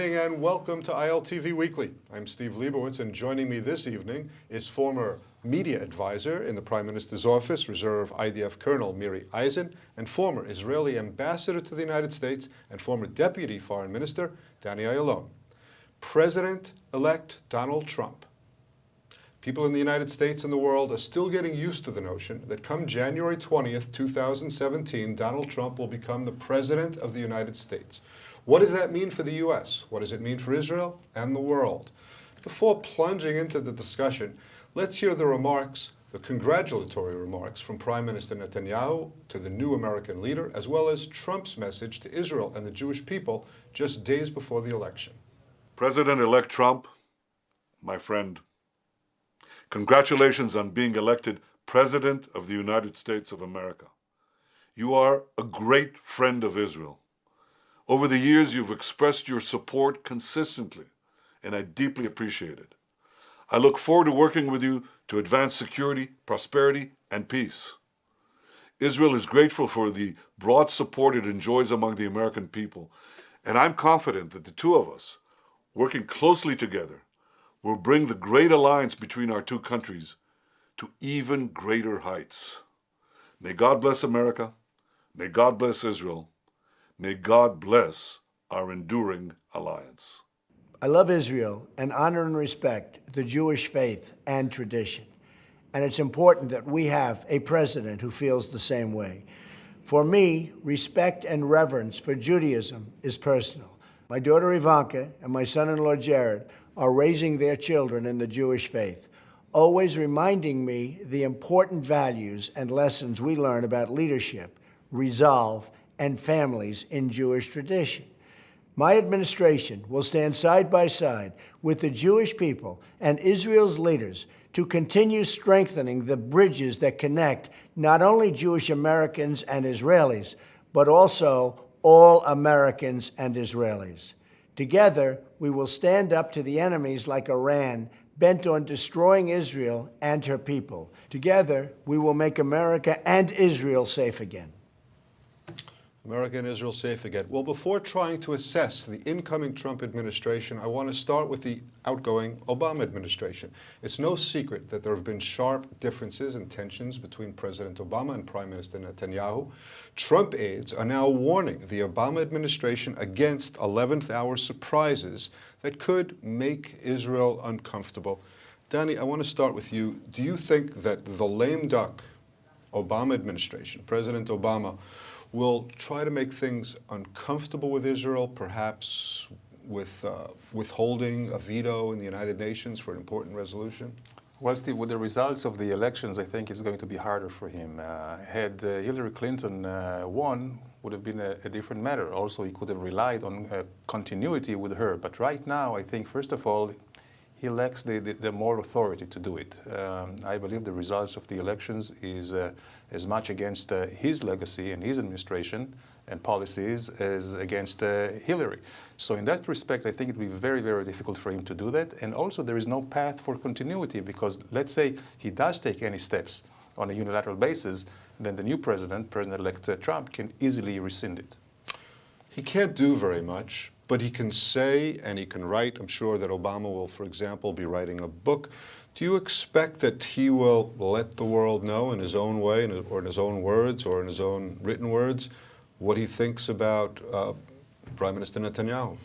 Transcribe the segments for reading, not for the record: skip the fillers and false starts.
morning and welcome to ILTV Weekly. I'm Steve Leibowitz, and joining me this evening is former media advisor in the Prime Minister's office, Reserve IDF Colonel Miri Eisen, and former Israeli ambassador to the United States and former Deputy Foreign Minister Danny Ayalon. President-elect Donald Trump. People in the United States and the world are still getting used to the notion that come January 20th, 2017, Donald Trump will become the President of the United States. What does that mean for the U.S.? What does it mean for Israel and the world? Before plunging into the discussion, let's hear the remarks, the congratulatory remarks from Prime Minister Netanyahu to the new American leader, as well as Trump's message to Israel and the Jewish people just days before the election. President-elect Trump, my friend, congratulations on being elected President of the United States of America. You are a great friend of Israel. Over the years, you've expressed your support consistently, and I deeply appreciate it. I look forward to working with you to advance security, prosperity, and peace. Israel is grateful for the broad support it enjoys among the American people, and I'm confident that the two of us, working closely together, will bring the great alliance between our two countries to even greater heights. May God bless America. May God bless Israel. May God bless our enduring alliance. I love Israel and honor and respect the Jewish faith and tradition. And it's important that we have a president who feels the same way. For me, respect and reverence for Judaism is personal. My daughter Ivanka and my son-in-law Jared are raising their children in the Jewish faith, always reminding me the important values and lessons we learn about leadership, resolve, and families in Jewish tradition. My administration will stand side by side with the Jewish people and Israel's leaders to continue strengthening the bridges that connect not only Jewish Americans and Israelis, but also all Americans and Israelis. Together, we will stand up to the enemies like Iran, bent on destroying Israel and her people. Together, we will make America and Israel safe again. America and Israel safe again. Well, before trying to assess the incoming Trump administration, I want to start with the outgoing Obama administration. It's no secret that there have been sharp differences and tensions between President Obama and Prime Minister Netanyahu. Trump aides are now warning the Obama administration against 11th-hour surprises that could make Israel uncomfortable. Danny, I want to start with you. Do you think that the lame duck Obama administration, President Obama, will try to make things uncomfortable with Israel, perhaps with withholding a veto in the United Nations for an important resolution? Well, Steve, with the results of the elections, I think it's going to be harder for him. Had Hillary Clinton won, would have been a different matter. Also, he could have relied on continuity with her. But right now, I think, first of all, he lacks the moral authority to do it. I believe the results of the elections is as much against his legacy and his administration and policies as against Hillary. So in that respect, I think it will be very, very difficult for him to do that. And also there is no path for continuity because let's say he does take any steps on a unilateral basis, then the new president, President-elect Trump, can easily rescind it. He can't do very much, but he can say and he can write. I'm sure that Obama will, for example, be writing a book. Do you expect that he will let the world know in his own way, or in his own words, or in his own written words, what he thinks about Prime Minister Netanyahu?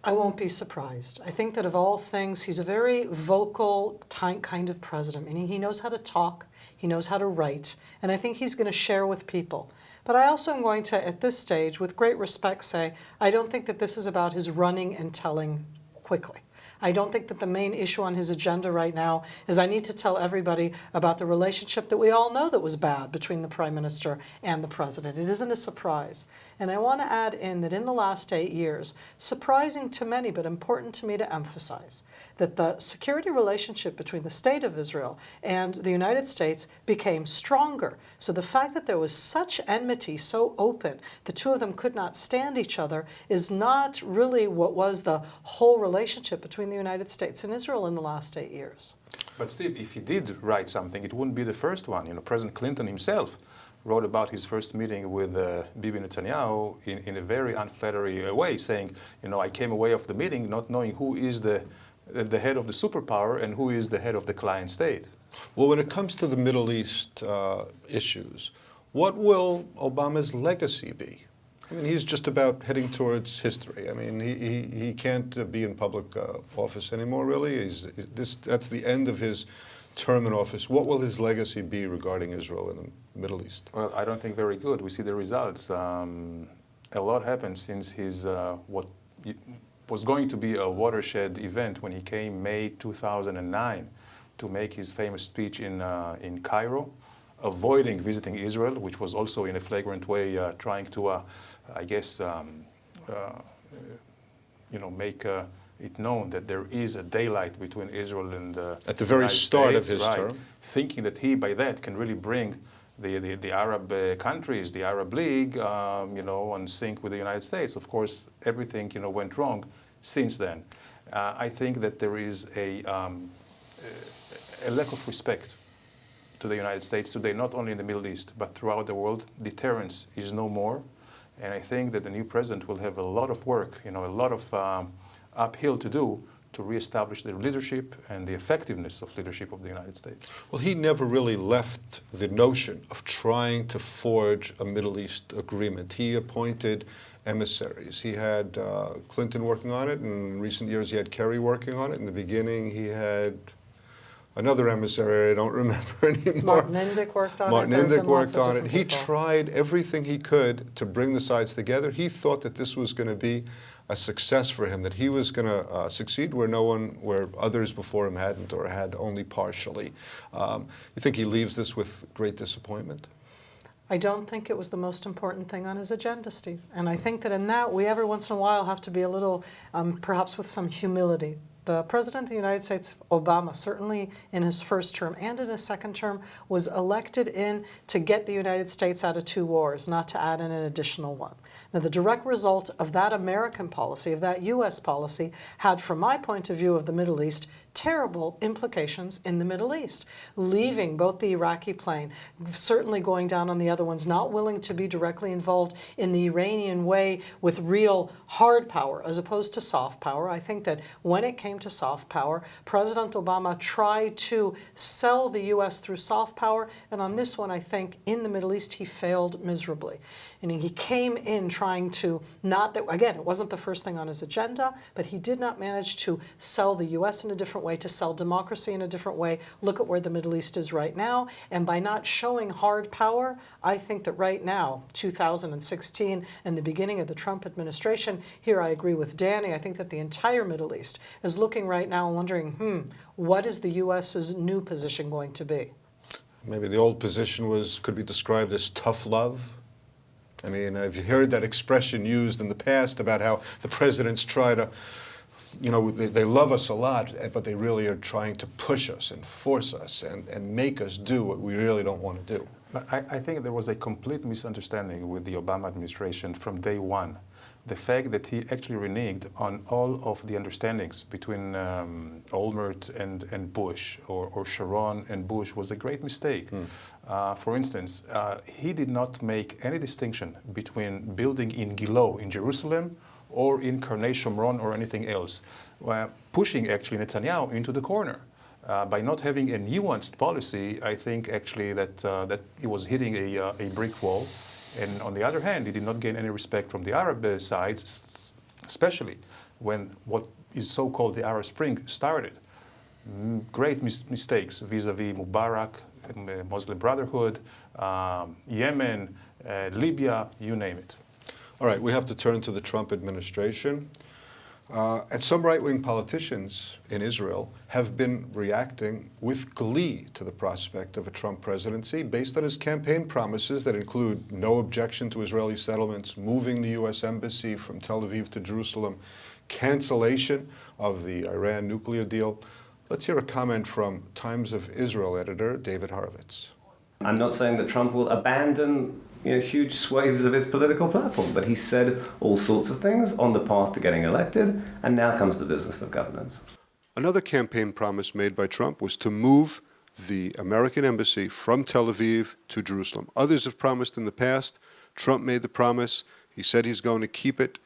I won't be surprised. I think that of all things, he's a very vocal kind of president, meaning he knows how to talk, he knows how to write, and I think he's going to share with people. But I also am going to, at this stage, with great respect, say, I don't think that this is about his running and telling quickly. I don't think that the main issue on his agenda right now is I need to tell everybody about the relationship that we all know that was bad between the Prime Minister and the President. It isn't a surprise. And I want to add in that in the last 8 years, surprising to many but important to me to emphasize, that the security relationship between the State of Israel and the United States became stronger. So the fact that there was such enmity, so open, the two of them could not stand each other, is not really what was the whole relationship between the United States and Israel in the last 8 years. But Steve, if he did write something, it wouldn't be the first one. You know, President Clinton himself wrote about his first meeting with Bibi Netanyahu in a very unflattering way, saying, you know, I came away of the meeting not knowing who is the head of the superpower and who is the head of the client state. Well, when it comes to the Middle East issues, what will Obama's legacy be? I mean, he's just about heading towards history. I mean, he can't be in public office anymore, really. That's the end of his term in office. What will his legacy be regarding Israel and the Middle East? Well, I don't think very good. We see the results. A lot happened since his what was going to be a watershed event when he came May 2009 to make his famous speech in Cairo, avoiding visiting Israel, which was also in a flagrant way trying to, I guess, you know, make it known that there is a daylight between Israel and at the very United start States, of his right, term, thinking that he by that can really bring the Arab countries, the Arab League, you know, on sync with the United States. Of course, everything, you know, went wrong since then. I think that there is a lack of respect to the United States today, not only in the Middle East, but throughout the world. Deterrence is no more. And I think that the new president will have a lot of work, you know, a lot of uphill to do to reestablish the leadership and the effectiveness of leadership of the United States. well, he never really left the notion of trying to forge a Middle East agreement. He appointed emissaries. He had Clinton working on it, and in recent years he had Kerry working on it. In the beginning he had another emissary I don't remember anymore. Martin Indyk worked on Martin it. There have Indyk been lots worked of on it. different He people. tried everything he could to bring the sides together. He thought that this was going to be a success for him, that he was going to succeed where others before him hadn't or had only partially. You think he leaves this with great disappointment? I don't think it was the most important thing on his agenda, Steve. And I think that in that, we every once in a while have to be a little, perhaps with some humility. The President of the United States, Obama, certainly in his first term and in his second term, was elected in to get the United States out of 2 wars, not to add in an additional one. Now, the direct result of that American policy, of that U.S. policy, had, from my point of view of the Middle East, terrible implications in the Middle East, leaving both the Iraqi plane, certainly going down on the other ones, not willing to be directly involved in the Iranian way with real hard power as opposed to soft power. I think that when it came to soft power, President Obama tried to sell the U.S. through soft power, and on this one, I think, in the Middle East, he failed miserably. And he came in trying to, not that, again, it wasn't the first thing on his agenda, but he did not manage to sell the U.S. in a different way, to sell democracy in a different way. Look at where the Middle East is right now. And by not showing hard power, I think that right now, 2016 and the beginning of the Trump administration, here I agree with Danny, I think that the entire Middle East is looking right now and wondering, what is the U.S.'s new position going to be? Maybe the old position could be described as tough love. I mean, I've heard that expression used in the past about how the presidents try to, you know, they love us a lot, but they really are trying to push us and force us and make us do what we really don't want to do. But I think there was a complete misunderstanding with the Obama administration from day one. The fact that he actually reneged on all of the understandings between Olmert and Bush, or Sharon and Bush, was a great mistake. For instance, he did not make any distinction between building in Gilo in Jerusalem or in Karnei Shomron or anything else, pushing actually Netanyahu into the corner. By not having a nuanced policy, I think actually that he was hitting a brick wall. And on the other hand, he did not gain any respect from the Arab sides, especially when what is so-called the Arab Spring started. Great mistakes vis-a-vis Mubarak, Muslim Brotherhood, Yemen, Libya, you name it. All right, we have to turn to the Trump administration. And some right-wing politicians in Israel have been reacting with glee to the prospect of a Trump presidency based on his campaign promises that include no objection to Israeli settlements, moving the U.S. embassy from Tel Aviv to Jerusalem, cancellation of the Iran nuclear deal. Let's hear a comment from Times of Israel editor David Horowitz. I'm not saying that Trump will abandon huge swathes of his political platform, but he said all sorts of things on the path to getting elected, and now comes the business of governance. Another campaign promise made by Trump was to move the American embassy from Tel Aviv to Jerusalem. Others have promised in the past. Trump made the promise. He said he's going to keep it.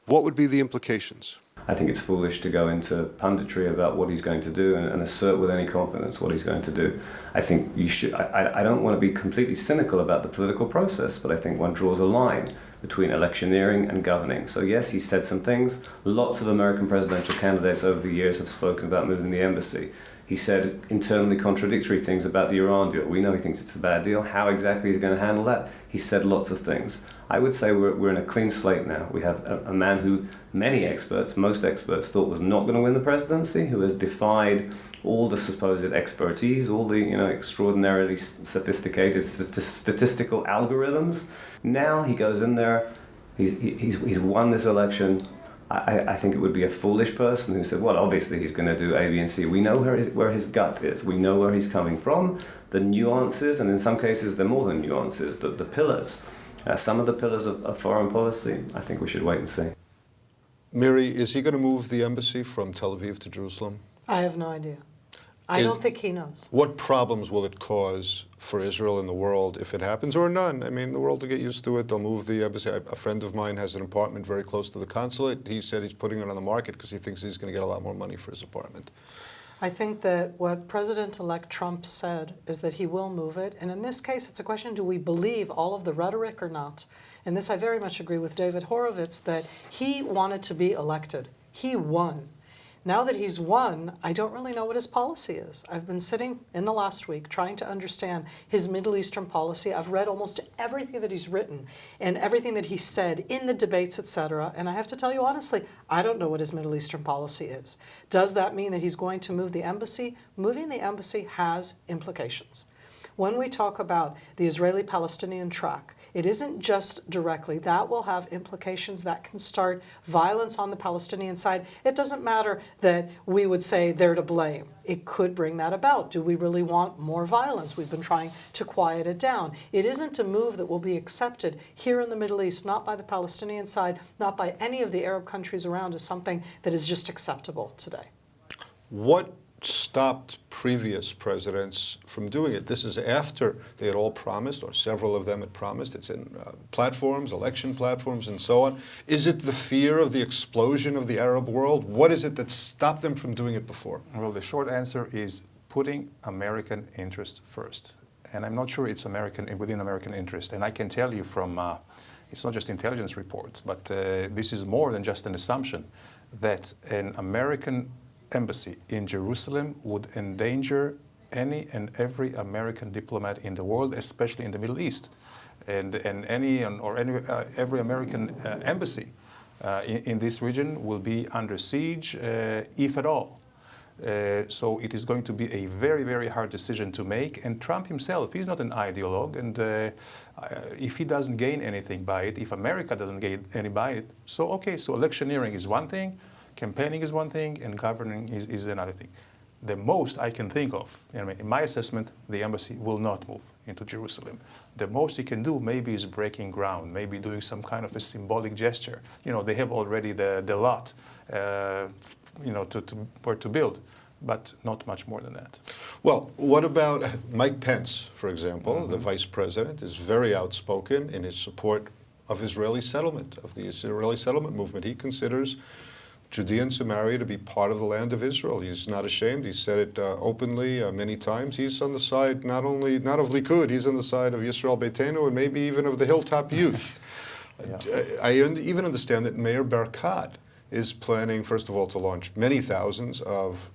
What would be the implications? I think it's foolish to go into punditry about what he's going to do and assert with any confidence what he's going to do. I think you should. I don't want to be completely cynical about the political process, but I think one draws a line between electioneering and governing. So yes, he said some things. Lots of American presidential candidates over the years have spoken about moving the embassy. He said internally contradictory things about the Iran deal. We know he thinks it's a bad deal. How exactly he's going to handle that? He said lots of things. I would say we're in a clean slate now. We have a man who many experts, most experts, thought was not going to win the presidency, who has defied all the supposed expertise, all the extraordinarily sophisticated statistical algorithms. Now he goes in there, he's won this election. I think it would be a foolish person who said, well, obviously he's going to do A, B, and C. We know where his gut is. We know where he's coming from, the nuances, and in some cases they're more than nuances, the pillars. Some of the pillars of foreign policy, I think we should wait and see. Miri, is he going to move the embassy from Tel Aviv to Jerusalem? I have no idea. I don't think he knows. What problems will it cause for Israel and the world if it happens, or none? I mean, the world will get used to it. They'll move the embassy. A friend of mine has an apartment very close to the consulate. He said he's putting it on the market because he thinks he's going to get a lot more money for his apartment. I think that what President-elect Trump said is that he will move it. And in this case, it's a question, do we believe all of the rhetoric or not? And this, I very much agree with David Horowitz, that he wanted to be elected. He won. Now that he's won, I don't really know what his policy is. I've been sitting in the last week trying to understand his Middle Eastern policy. I've read almost everything that he's written and everything that he said in the debates, etc. And I have to tell you honestly, I don't know what his Middle Eastern policy is. Does that mean that he's going to move the embassy? Moving the embassy has implications. When we talk about the Israeli-Palestinian track, it isn't just directly. That will have implications that can start violence on the Palestinian side. It doesn't matter that we would say they're to blame. It could bring that about. Do we really want more violence? We've been trying to quiet it down. It isn't a move that will be accepted here in the Middle East, not by the Palestinian side, not by any of the Arab countries around, as something that is just acceptable today. What stopped previous presidents from doing it? This is after they had all promised, or several of them had promised. It's in platforms, election platforms, and so on. Is it the fear of the explosion of the Arab world? What is it that stopped them from doing it before? Well, the short answer is putting American interest first. And I'm not sure it's within American interest. And I can tell you from, it's not just intelligence reports, but this is more than just an assumption that an American embassy in Jerusalem would endanger any and every American diplomat in the world, especially in the Middle East, and every American embassy in this region will be under siege, if at all. So it is going to be a very, very hard decision to make. And Trump himself, he's not an ideologue, and if he doesn't gain anything by it, if America doesn't gain any by it, so electioneering is one thing. Campaigning is one thing, and governing is another thing. The most I can think of, in my assessment, the embassy will not move into Jerusalem. The most he can do maybe is breaking ground, maybe doing some kind of a symbolic gesture. They have already the lot, where to build, but not much more than that. Well, what about Mike Pence, for example? The vice president is very outspoken in his support of Israeli settlement, of the Israeli settlement movement. He considers Judea and Samaria to be part of the land of Israel. He's not ashamed. He's said it openly many times. He's on the side not of Likud, he's on the side of Yisrael Beitenu and maybe even of the Hilltop Youth. I even understand that Mayor Berkat is planning, first of all, to launch many thousands of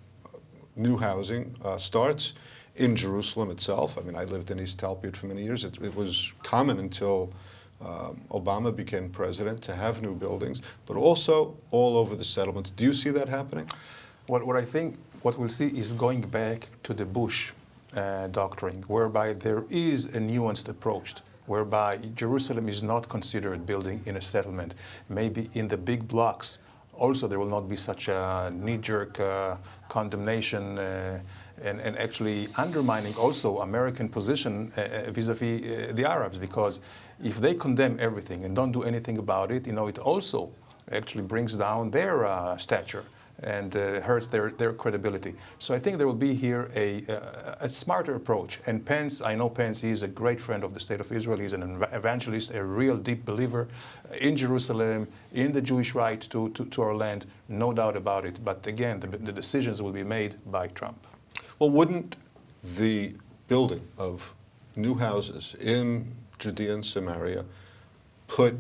new housing starts in Jerusalem itself. I mean, I lived in East Talpiot for many years. It was common until Obama became president to have new buildings, but also all over the settlements. Do you see that happening? What I think what we'll see is going back to the Bush doctrine, whereby there is a nuanced approach, whereby Jerusalem is not considered building in a settlement. Maybe in the big blocks, also there will not be such a knee-jerk condemnation and actually undermining also American position vis-a-vis the Arabs, because if they condemn everything and don't do anything about it, it also actually brings down their stature and hurts their credibility. So I think there will be here a smarter approach. And Pence, I know Pence, he is a great friend of the State of Israel. He's an evangelist, a real deep believer in Jerusalem, in the Jewish right to our land, no doubt about it. But again, the decisions will be made by Trump. Well, wouldn't the building of new houses in Judea and Samaria put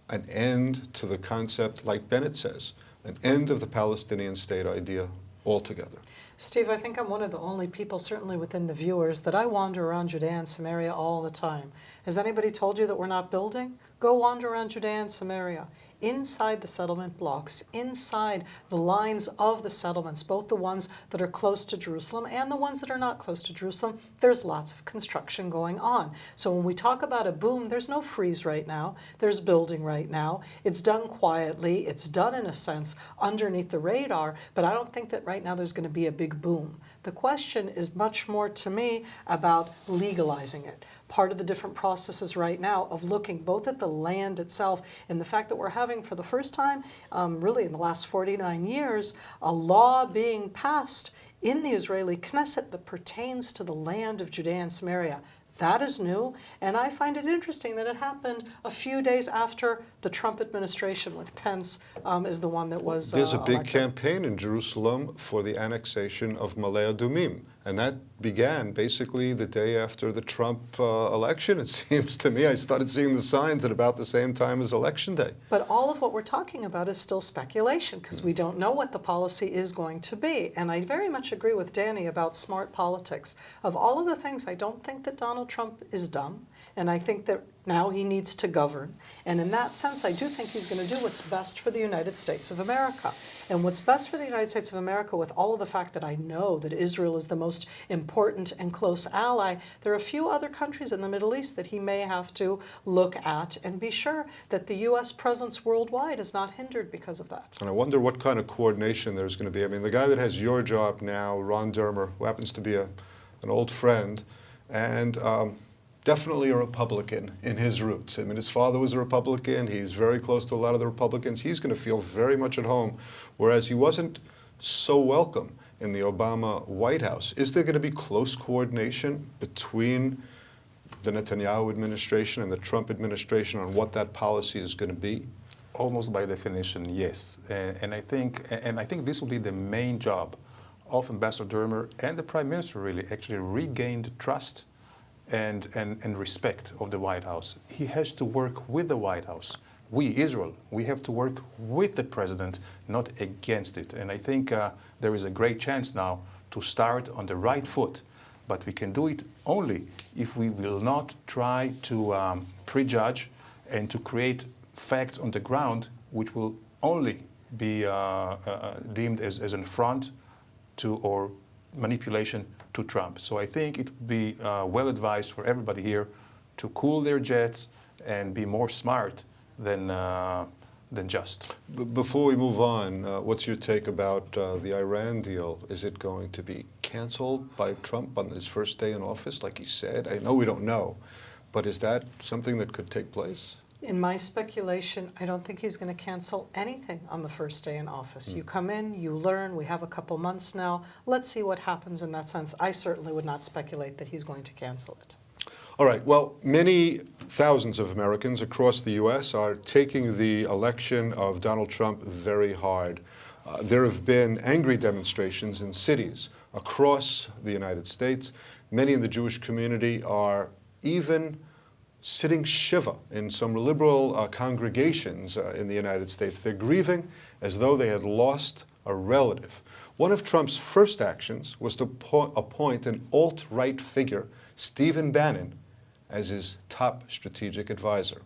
an end to the concept, like Bennett says, an end of the Palestinian state idea altogether? Steve, I think I'm one of the only people, certainly within the viewers, that I wander around Judea and Samaria all the time. Has anybody told you that we're not building? Go wander around Judea and Samaria. Inside the settlement blocks, inside the lines of the settlements, both the ones that are close to Jerusalem and the ones that are not close to Jerusalem, there's lots of construction going on. So when we talk about a boom, there's no freeze right now. There's building right now. It's done quietly. It's done, in a sense, underneath the radar, but I don't think that right now there's going to be a big boom. The question is much more, to me, about legalizing it. Part of the different processes right now of looking both at the land itself and the fact that we're having, for the first time, really in the last 49 years, a law being passed in the Israeli Knesset that pertains to the land of Judea and Samaria. That is new, and I find it interesting that it happened a few days after the Trump administration, with Pence is the one that was There's a big elected. campaign in Jerusalem for the annexation of Ma'ale Adumim, and that began basically the day after the Trump election, it seems to me. I started seeing the signs at about the same time as Election Day. But all of what we're talking about is still speculation, because we don't know what the policy is going to be. And I very much agree with Danny about smart politics. Of all of the things, I don't think that Donald Trump is dumb. And I think that now he needs to govern. And in that sense, I do think he's going to do what's best for the United States of America. And what's best for the United States of America, with all of the fact that I know that Israel is the most important and close ally, there are a few other countries in the Middle East that he may have to look at and be sure that the U.S. presence worldwide is not hindered because of that. And I wonder what kind of coordination there's going to be. I mean, the guy that has your job now, Ron Dermer, who happens to be an old friend, and definitely a Republican in his roots. I mean, his father was a Republican. He's very close to a lot of the Republicans. He's going to feel very much at home, whereas he wasn't so welcome in the Obama White House. Is there going to be close coordination between the Netanyahu administration and the Trump administration on what that policy is going to be? Almost by definition, yes. And I think this will be the main job of Ambassador Dermer and the Prime Minister, really, actually regain the trust and respect of the White House. He has to work with the White House. We, Israel, we have to work with the president, not against it. And I think there is a great chance now to start on the right foot. But we can do it only if we will not try to prejudge and to create facts on the ground which will only be deemed as an affront to or manipulation to Trump. So I think it would be well advised for everybody here to cool their jets and be more smart than just. Before we move on, what's your take about the Iran deal? Is it going to be canceled by Trump on his first day in office, like he said? I know we don't know, but is that something that could take place? In my speculation, I don't think he's going to cancel anything on the first day in office. You come in, you learn, we have a couple months now. Let's see what happens in that sense. I certainly would not speculate that he's going to cancel it. All right, well, many thousands of Americans across the U.S. are taking the election of Donald Trump very hard. There have been angry demonstrations in cities across the United States. Many in the Jewish community are even sitting shiva in some liberal congregations in the United States. They're grieving as though they had lost a relative. One of Trump's first actions was to appoint an alt-right figure, Stephen Bannon, as his top strategic advisor.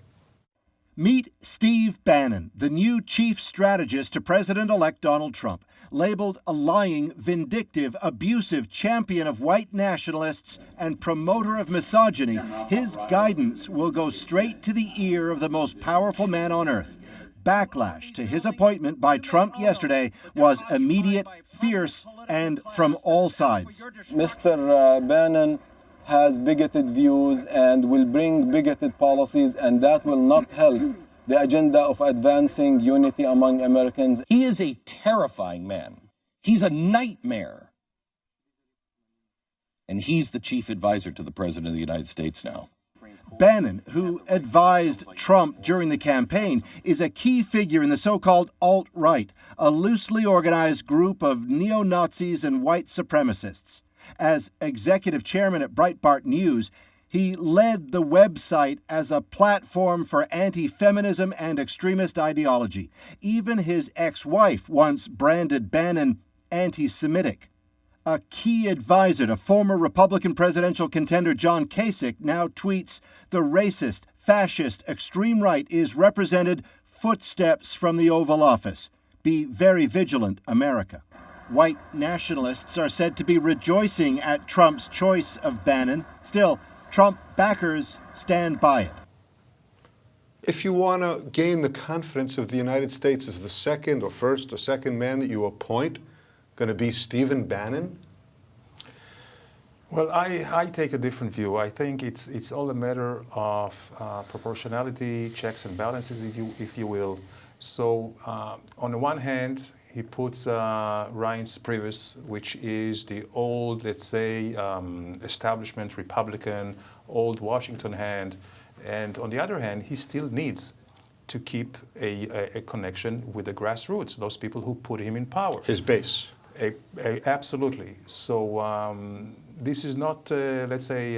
Meet Steve Bannon, the new chief strategist to President-elect Donald Trump. Labeled a lying, vindictive, abusive champion of white nationalists and promoter of misogyny, his guidance will go straight to the ear of the most powerful man on earth. Backlash to his appointment by Trump yesterday was immediate, fierce, and from all sides. Mr. Bannon has bigoted views and will bring bigoted policies, and that will not help the agenda of advancing unity among Americans. He is a terrifying man. He's a nightmare. And he's the chief advisor to the President of the United States now. Bannon, who advised Trump during the campaign, is a key figure in the so-called alt-right, a loosely organized group of neo-Nazis and white supremacists. As executive chairman at Breitbart News, he led the website as a platform for anti-feminism and extremist ideology. Even his ex-wife once branded Bannon anti-Semitic. A key advisor to former Republican presidential contender John Kasich now tweets, "The racist, fascist, extreme right is represented footsteps from the Oval Office. Be very vigilant, America." White nationalists are said to be rejoicing at Trump's choice of Bannon. Still, Trump backers stand by it. If you want to gain the confidence of the United States, is the second or first or second man that you appoint going to be Stephen Bannon? Well, I take a different view. I think it's all a matter of proportionality, checks and balances, if you will. So on the one hand, he puts Reince Priebus, which is the old, let's say, establishment Republican, old Washington hand. And on the other hand, he still needs to keep a connection with the grassroots, those people who put him in power. His base. Absolutely. So this is not, let's say,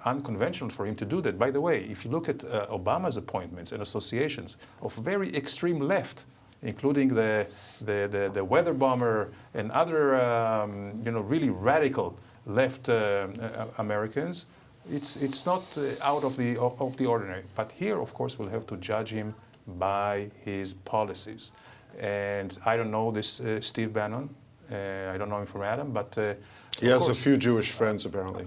unconventional for him to do that. By the way, if you look at Obama's appointments and associations of very extreme left, including the weather bomber and other, really radical left Americans, it's not out of the ordinary. But here, of course, we'll have to judge him by his policies. And I don't know this Steve Bannon. I don't know him from Adam, but he has a few Jewish friends, apparently.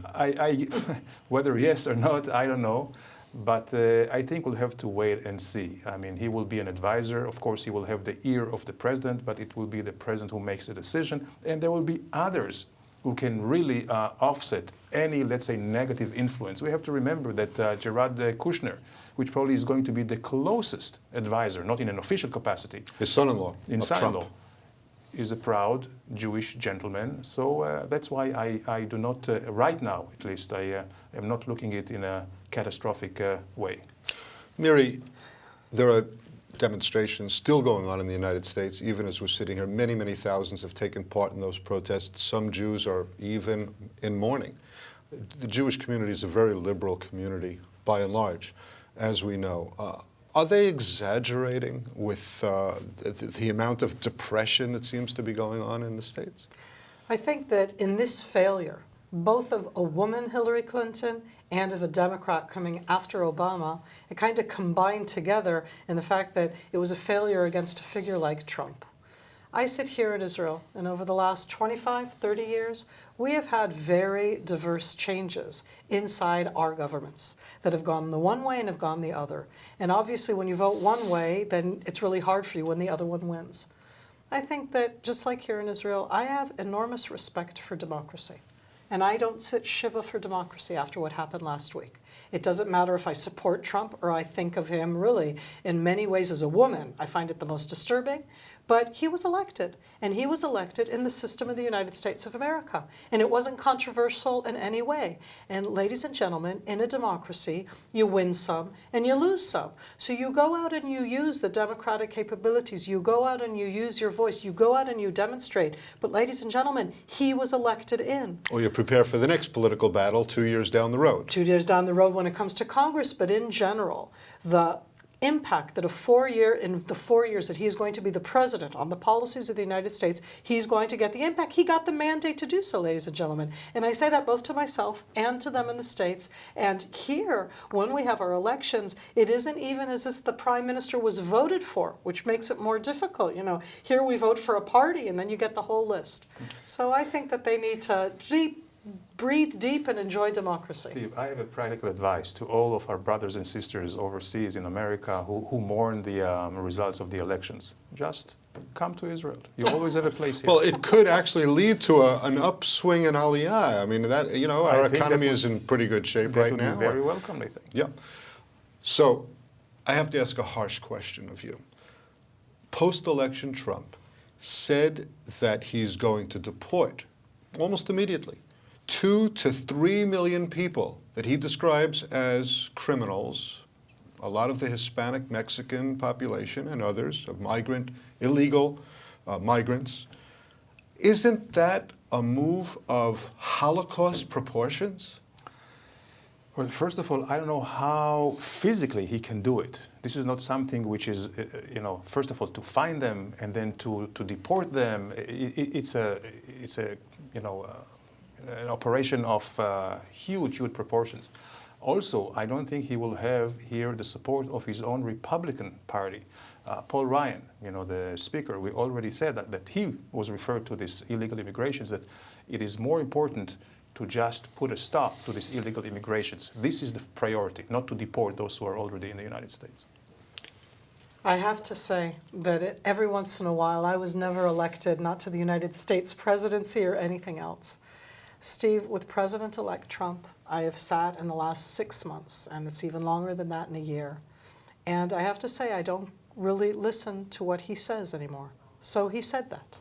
Whether yes or not, I don't know. But I think we'll have to wait and see. I mean, he will be an advisor. Of course, he will have the ear of the president, but it will be the president who makes the decision. And there will be others who can really offset any, let's say, negative influence. We have to remember that Jared Kushner, which probably is going to be the closest advisor, not in an official capacity. His son-in-law of Trump. Is a proud Jewish gentleman. So that's why I do not, right now at least, I am not looking at it in a catastrophic way. Miri, there are demonstrations still going on in the United States, even as we're sitting here. Many, many thousands have taken part in those protests. Some Jews are even in mourning. The Jewish community is a very liberal community, by and large, as we know. Are they exaggerating with the amount of depression that seems to be going on in the States? I think that in this failure, both of a woman, Hillary Clinton, and of a Democrat coming after Obama, it kind of combined together in the fact that it was a failure against a figure like Trump. I sit here in Israel, and over the last 25, 30 years, we have had very diverse changes inside our governments that have gone the one way and have gone the other. And obviously, when you vote one way, then it's really hard for you when the other one wins. I think that, just like here in Israel, I have enormous respect for democracy. And I don't sit shiva for democracy after what happened last week. It doesn't matter if I support Trump or I think of him really in many ways as a woman. I find it the most disturbing. But he was elected, and he was elected in the system of the United States of America. And it wasn't controversial in any way. And ladies and gentlemen, in a democracy, you win some and you lose some. So you go out and you use the democratic capabilities. You go out and you use your voice. You go out and you demonstrate. But ladies and gentlemen, he was elected in. Or you prepare for the next political battle 2 years down the road. 2 years down the road when it comes to Congress, but in general, the impact that in the 4 years that he is going to be the president on the policies of the United States, he's going to get the impact. He got the mandate to do so, ladies and gentlemen. And I say that both to myself and to them in the States. And here, when we have our elections, it isn't even as if the prime minister was voted for, which makes it more difficult. You know, here we vote for a party and then you get the whole list. So I think that they need to breathe deep and enjoy democracy. Steve, I have a practical advice to all of our brothers and sisters overseas in America who mourn the results of the elections. Just come to Israel. You always have a place here. Well, it could actually lead to an upswing in Aliyah. I mean, that, you know, our economy is in pretty good shape right now. That would be very welcome, I think. Yeah. So, I have to ask a harsh question of you. Post-election Trump said that he's going to deport almost immediately 2 to 3 million people that he describes as criminals, a lot of the Hispanic Mexican population and others, of illegal migrants. Isn't that a move of Holocaust proportions? Well, first of all, I don't know how physically he can do it. This is not something which is, first of all, to find them and then to deport them. It's an operation of huge proportions. Also, I don't think he will have here the support of his own Republican Party. Paul Ryan, the speaker, we already said that he was referred to this illegal immigrations, that it is more important to just put a stop to these illegal immigrations. This is the priority, not to deport those who are already in the United States. I have to say that every once in a while, I was never elected, not to the United States presidency or anything else. Steve, with President-elect Trump, I have sat in the last 6 months, and it's even longer than that in a year. And I have to say, I don't really listen to what he says anymore. So he said that.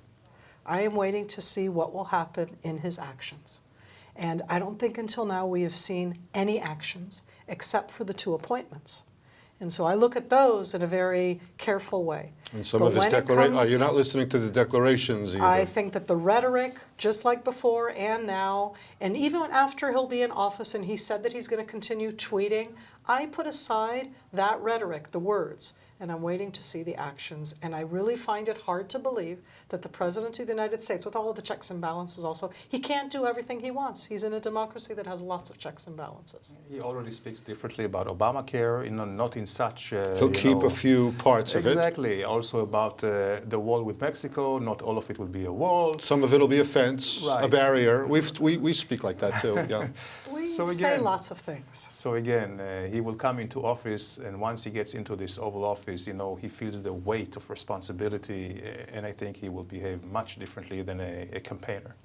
I am waiting to see what will happen in his actions. And I don't think until now we have seen any actions except for the 2 appointments. And so I look at those in a very careful way. And some of his declarations, you're not listening to the declarations either. I think that the rhetoric, just like before and now, and even after he'll be in office and he said that he's going to continue tweeting, I put aside that rhetoric, the words, and I'm waiting to see the actions. And I really find it hard to believe that the President of the United States, with all of the checks and balances also, he can't do everything he wants. He's in a democracy that has lots of checks and balances. He already speaks differently about Obamacare, not in such... He'll keep a few parts of it. Exactly. Also about the wall with Mexico, not all of it will be a wall. Some of it will be a fence, Right. a barrier. We speak like that too, yeah. We So say again- lots of things. So again, he will come into office, and once he gets into this Oval Office, he feels the weight of responsibility, and I think he will behave much differently than a campaigner.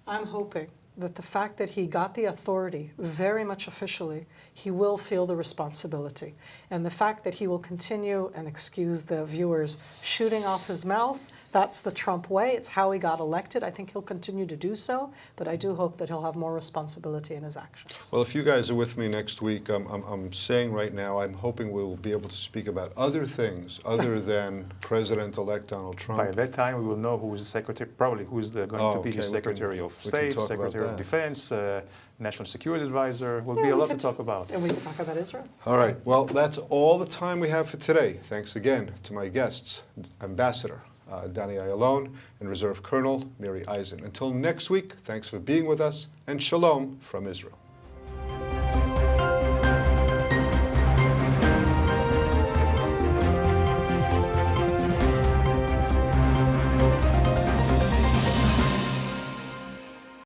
I'm hoping that the fact that he got the authority very much officially, he will feel the responsibility. And the fact that he will continue, and excuse the viewers, shooting off his mouth, that's the Trump way. It's how he got elected. I think he'll continue to do so, but I do hope that he'll have more responsibility in his actions. Well, if you guys are with me next week, I'm saying right now, I'm hoping we'll be able to speak about other things other than President-elect Donald Trump. By that time, we will know who is the secretary, probably who is going to be his Secretary of State, talk about Secretary of that. Defense, National Security Advisor. Will be Yeah, a we lot to can- talk about. And we can talk about Israel. All right, well, that's all the time we have for today. Thanks again to my guests, Ambassador Danny Ayalon and Reserve Colonel Miri Eisen. Until next week, thanks for being with us, and shalom from Israel.